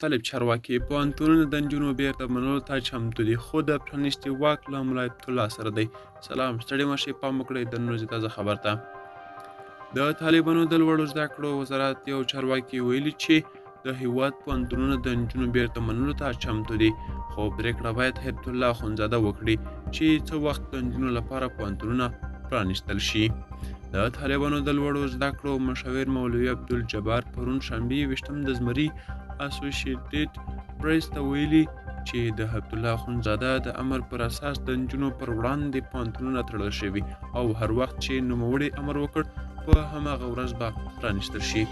مختلف چارواکي پوهنتونونه د نجونو بیرته منلو ته چمتو دي، خو د پرانیستي واک له ملایت الله سره دی. سلام، ستړي مه شئ، پام وکړئ د نن ورځې تازه خبر ته. د طالبانو د لوړو زده کړو وزارت یو چارواکي ویلي چې د هیواد پوهنتونونه د نجونو بیرته منلو ته چمتو دي، خو پرېکړه باید هیبت الله اخندزاده وکړي چې څه وخت د نجونو لپاره پوهنتونونه پرانیستل شي. د طالبانو د لوړو زده کړو مشاور مولوي عبدالجبار پرون شنبه 20 د زمري اسوسییټډ پریس ته ویلي چې د هیبت الله اخندزاده د امر پر اساس د نجونو پر وړاندې پوهنتونونه تړل شوي او هر وخت چې نوموړي امر وکړ په هماغه ورځ به پرانیستل شي.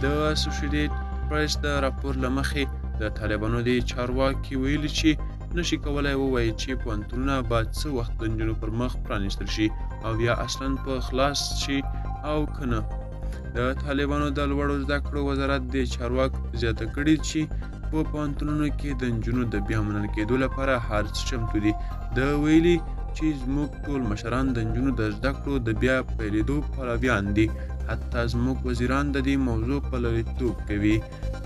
د اسوسییټډ پریس د راپور له مخې د طالبانو د چارواکي ویلي چې نشي کولای ووایي چې پوهنتونونه باید څه وخت د نجونو پر مخ پرانیستل شي او یا اصلا په خلاص شي او که نه. د طالبانو د لوړو زده کړو وزارت د چارواکو زیاته کړې چې په پوهنتونونو کې د نجونو د بیا منل کېدو لپاره هر څه چمتو دي. د ویلي چې زموږ ټول مشران د نجونو د زده کړو د بیا پیلېدو پلویان دي، حتی زموږ وزیران د دې موضوع پلویتوب کوي.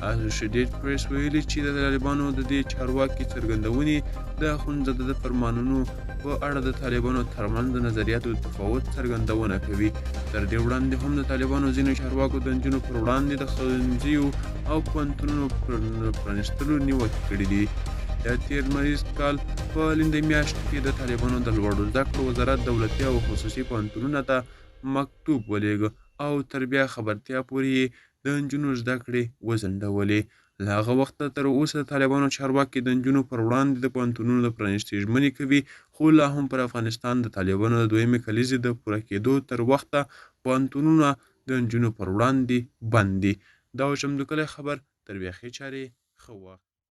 اسوسییټډ پریس ویلي چې د طالبانو د دې چارواکي څرګندونې د اخندزاده د فرمانونو په اړه د طالبانو ترمنځ د نظریاتو د تفاوت څرګندونه کوي. تر دې وړاندې هم د طالبانو ځینو چارواکو د نجونو پر وړاندې د ښوونځیو او پوهنتونونو پرانیستلو نیوکې کړې دي. د تېر لمریز کال په لومړۍ میاشت کې د طالبانو د لوړو زده کړو وزارت دولتي او خصوصي پوهنتونونو ته مکتوب ولېږه او تر بیا خبرتیا پورې یې د نجونو زده کړې وځنډولې. له هغه وخته تر اوسه د طالبانو چارواکي د نجونو پر وړاندې د پوهنتونونو د پرانیستۍ ژمنې کوي، خو لا هم پر افغانستان د طالبانو د دویمې کلیزې د پوره کېدو تر وخته پوهنتونونه د نجونو پر وړاندې بند دي. دا و چمتو کلی خبر، تر بیا ښې چارې، ښه وخت.